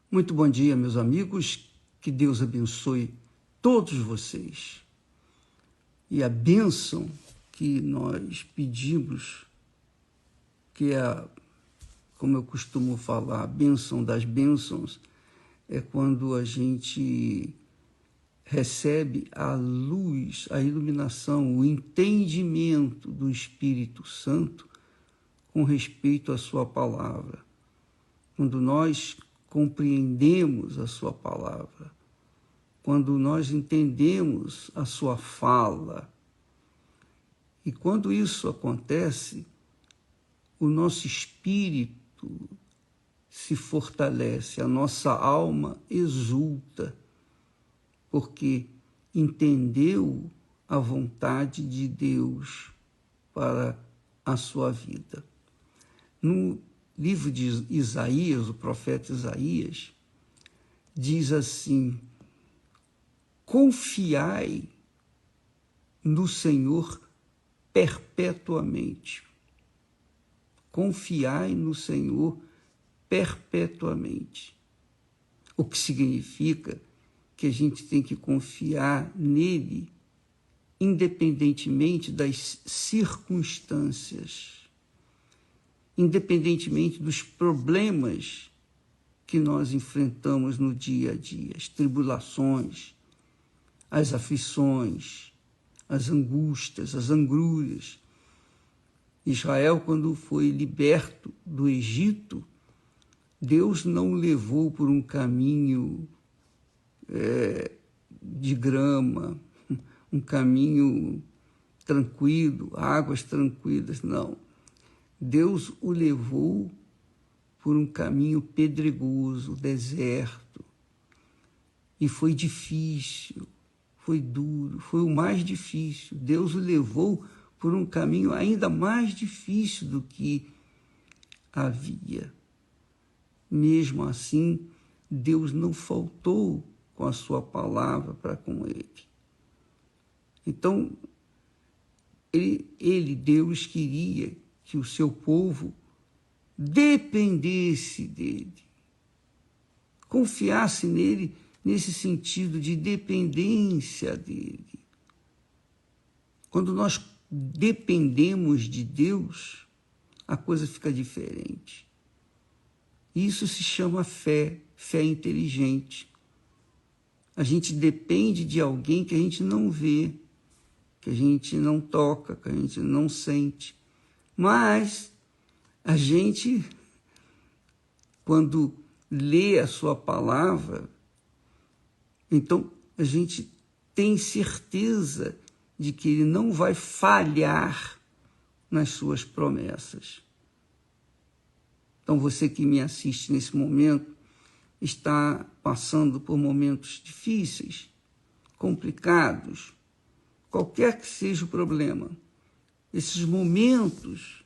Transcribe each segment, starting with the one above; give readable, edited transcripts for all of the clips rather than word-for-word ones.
Muito bom dia, meus amigos. Que Deus abençoe todos vocês. E a bênção que nós pedimos, que é, como eu costumo falar, a bênção das bênçãos, é quando a gente recebe a luz, a iluminação, o entendimento do Espírito Santo com respeito à sua palavra. Quando nós compreendemos a sua palavra, quando nós entendemos a sua fala, e quando isso acontece, o nosso espírito se fortalece, a nossa alma exulta, porque entendeu a vontade de Deus para a sua vida. No livro de Isaías, o profeta Isaías, diz assim: confiai no Senhor perpetuamente. Confiai no Senhor perpetuamente. O que significa que a gente tem que confiar nele independentemente das circunstâncias, independentemente dos problemas que nós enfrentamos no dia a dia, as tribulações, as aflições, as angústias, as angúrias. Israel, quando foi liberto do Egito, Deus não o levou por um caminho de grama, um caminho tranquilo, águas tranquilas, não. Deus o levou por um caminho pedregoso, deserto, e foi difícil, foi duro, foi o mais difícil. Deus o levou por um caminho ainda mais difícil do que havia. Mesmo assim, Deus não faltou com a sua palavra para com ele. Então, Deus, queria que o seu povo dependesse dele, confiasse nele nesse sentido de dependência dele. Quando nós dependemos de Deus, a coisa fica diferente. Isso se chama fé, fé inteligente. A gente depende de alguém que a gente não vê, que a gente não toca, que a gente não sente. Mas a gente, quando lê a sua palavra, então a gente tem certeza de que ele não vai falhar nas suas promessas. Então você que me assiste nesse momento está passando por momentos difíceis, complicados, qualquer que seja o problema. Esses momentos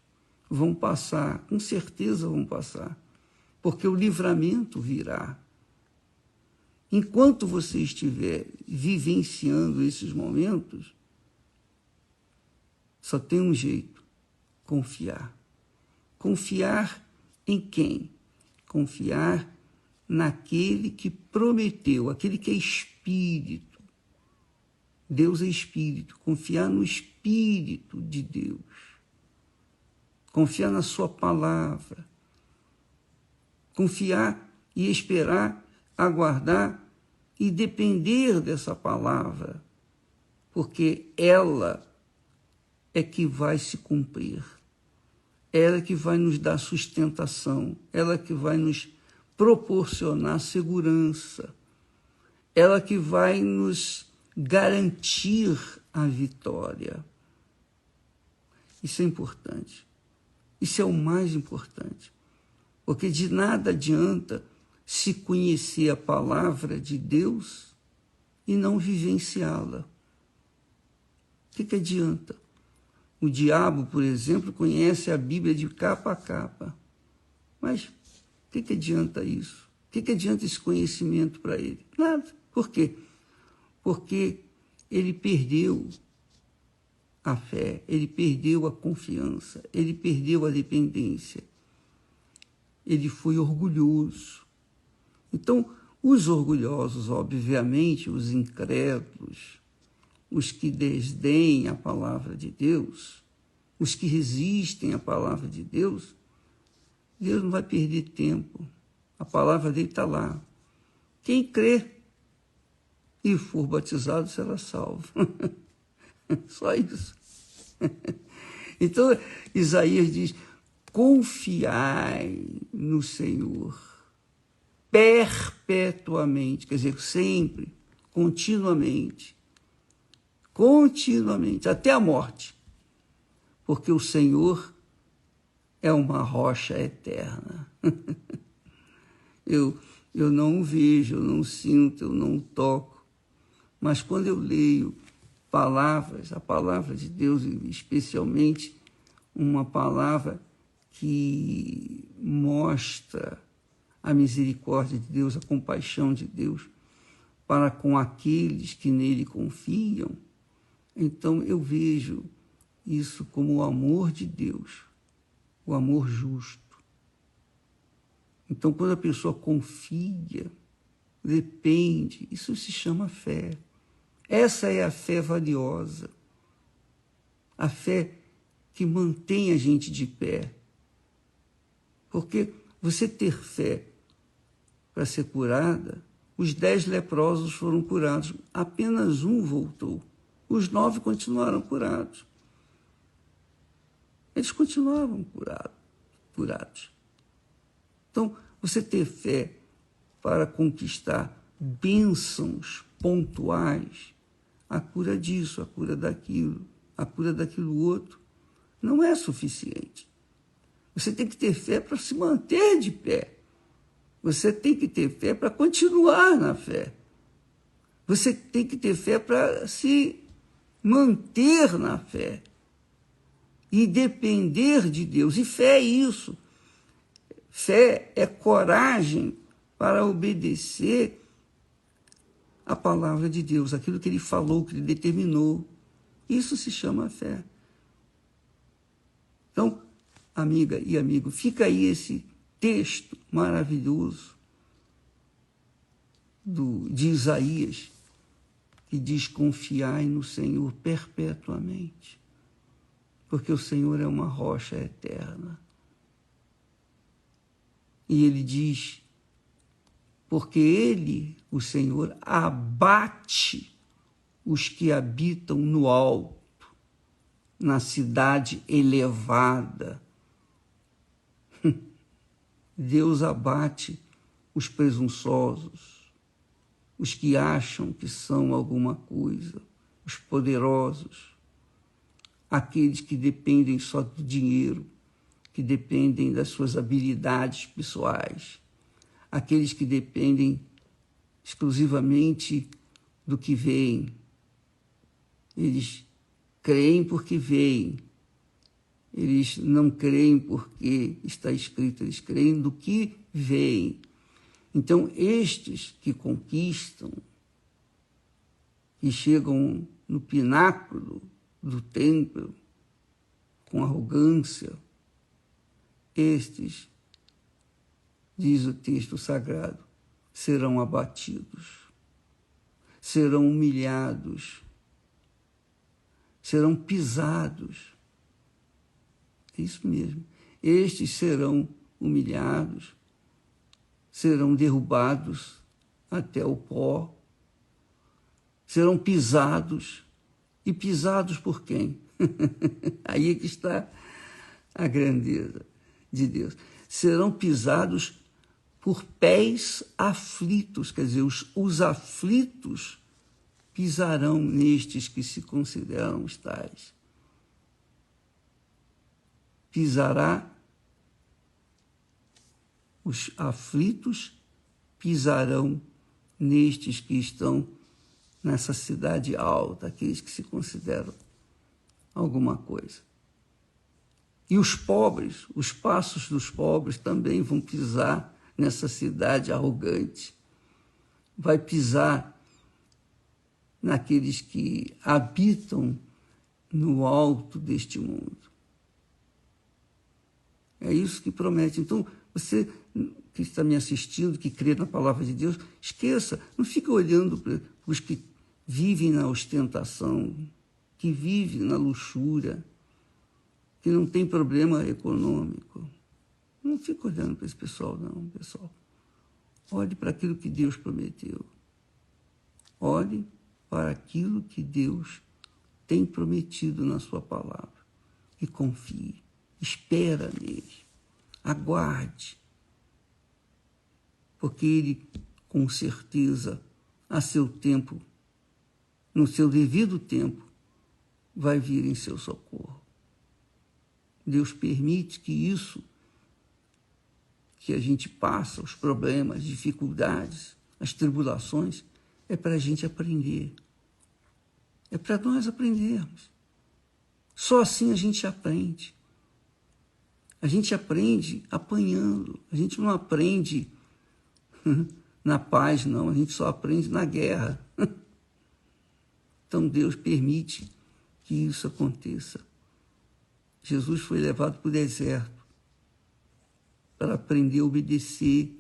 vão passar, com certeza vão passar, porque o livramento virá. Enquanto você estiver vivenciando esses momentos, só tem um jeito: confiar. Confiar em quem? Confiar naquele que prometeu, aquele que é Espírito. Deus é Espírito. Confiar no Espírito de Deus. Confiar na sua palavra. Confiar e esperar, aguardar e depender dessa palavra, porque ela é que vai se cumprir. Ela é que vai nos dar sustentação, ela é que vai nos proporcionar segurança, ela é que vai nos garantir a vitória. Isso é importante. Isso é o mais importante. Porque de nada adianta se conhecer a palavra de Deus e não vivenciá-la. O que adianta? O diabo, por exemplo, conhece a Bíblia de capa a capa. Mas o que adianta isso? O que adianta esse conhecimento para ele? Nada. Por quê? Porque ele perdeu a fé, ele perdeu a confiança, ele perdeu a dependência. Ele foi orgulhoso. Então, os orgulhosos, obviamente, os incrédulos, os que desdenham a palavra de Deus, os que resistem à palavra de Deus, Deus não vai perder tempo. A palavra dele está lá. Quem crê e for batizado será salvo. Só isso. Então, Isaías diz, confiai no Senhor perpetuamente, quer dizer, sempre, continuamente, até a morte, porque o Senhor é uma rocha eterna. Eu não o vejo, eu não sinto, eu não o toco, mas quando eu leio palavras, a palavra de Deus, especialmente uma palavra que mostra a misericórdia de Deus, a compaixão de Deus para com aqueles que nele confiam, então eu vejo isso como o amor de Deus, o amor justo. Então, quando a pessoa confia, depende, isso se chama fé. Essa é a fé valiosa, a fé que mantém a gente de pé. Porque você ter fé para ser curada, os 10 leprosos foram curados, apenas um voltou. Os 9 continuaram curados. Eles continuavam curados. Então, você ter fé para conquistar bênçãos pontuais, a cura disso, a cura daquilo outro, não é suficiente. Você tem que ter fé para se manter de pé. Você tem que ter fé para continuar na fé. Você tem que ter fé para se manter na fé e depender de Deus. E fé é isso. Fé é coragem para obedecer a palavra de Deus, aquilo que ele falou, que ele determinou. Isso se chama fé. Então, amiga e amigo, fica aí esse texto maravilhoso de Isaías, que diz, confiai no Senhor perpetuamente, porque o Senhor é uma rocha eterna. E ele diz, porque ele, o Senhor, abate os que habitam no alto, na cidade elevada. Deus abate os presunçosos, os que acham que são alguma coisa, os poderosos, aqueles que dependem só do dinheiro, que dependem das suas habilidades pessoais, aqueles que dependem exclusivamente do que veem. Eles creem porque veem. Eles não creem porque está escrito, eles creem do que veem. Então, estes que conquistam, que chegam no pináculo do templo com arrogância, estes, diz o texto sagrado, serão abatidos, serão humilhados, serão pisados. É isso mesmo. Estes serão humilhados, serão derrubados até o pó, serão pisados. E pisados por quem? Aí é que está a grandeza de Deus. Serão pisados por pés aflitos, quer dizer, os aflitos pisarão nestes que se consideram os tais. Pisará, os aflitos pisarão nestes que estão nessa cidade alta, aqueles que se consideram alguma coisa. E os pobres, os passos dos pobres também vão pisar nessa cidade arrogante. Vai pisar naqueles que habitam no alto deste mundo. É isso que promete. Então, você que está me assistindo, que crê na palavra de Deus, esqueça, não fica olhando para os que vivem na ostentação, que vivem na luxúria, que não tem problema econômico. Não fica olhando para esse pessoal, não, pessoal. Olhe para aquilo que Deus prometeu. Olhe para aquilo que Deus tem prometido na sua palavra. E confie. Espera nele. Aguarde. Porque ele, com certeza, a seu tempo, no seu devido tempo, vai vir em seu socorro. Deus permite que isso, que a gente passa, os problemas, as dificuldades, as tribulações, é para a gente aprender. É para nós aprendermos. Só assim a gente aprende. A gente aprende apanhando. A gente não aprende na paz, não. A gente só aprende na guerra. Então Deus permite que isso aconteça. Jesus foi levado para o deserto para aprender a obedecer.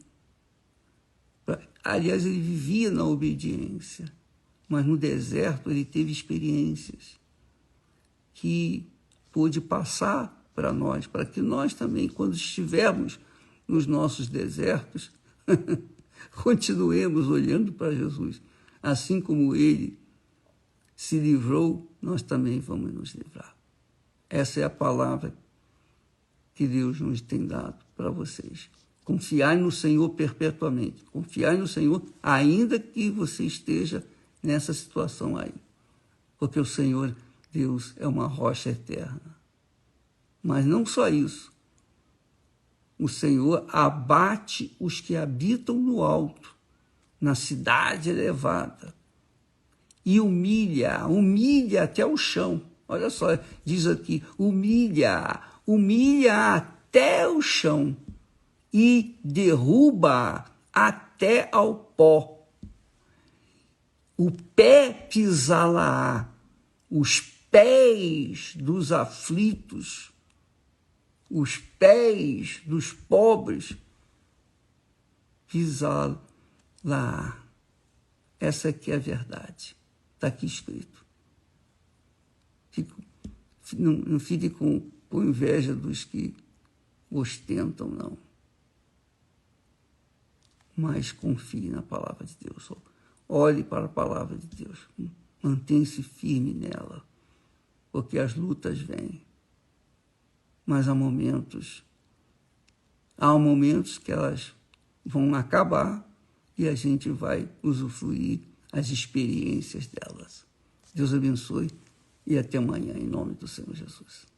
Aliás, ele vivia na obediência, mas no deserto ele teve experiências que pôde passar para nós, para que nós também, quando estivermos nos nossos desertos, continuemos olhando para Jesus. Assim como ele se livrou, nós também vamos nos livrar. Essa é a palavra que Deus nos tem dado para vocês. Confiai no Senhor perpetuamente. Confiai no Senhor, ainda que você esteja nessa situação aí. Porque o Senhor, Deus, é uma rocha eterna. Mas não só isso. O Senhor abate os que habitam no alto, na cidade elevada, e humilha até o chão. Olha só, diz aqui, humilha até o chão e derruba até ao pó. O pé pisá-la-á, os pés dos aflitos, os pés dos pobres pisá-la-á. Essa aqui é a verdade. Está aqui escrito. Não fique com inveja dos que ostentam, não. Mas confie na palavra de Deus. Olhe para a palavra de Deus. Mantenha-se firme nela. Porque as lutas vêm. Mas há momentos que elas vão acabar e a gente vai usufruir as experiências delas. Deus abençoe e até amanhã, em nome do Senhor Jesus.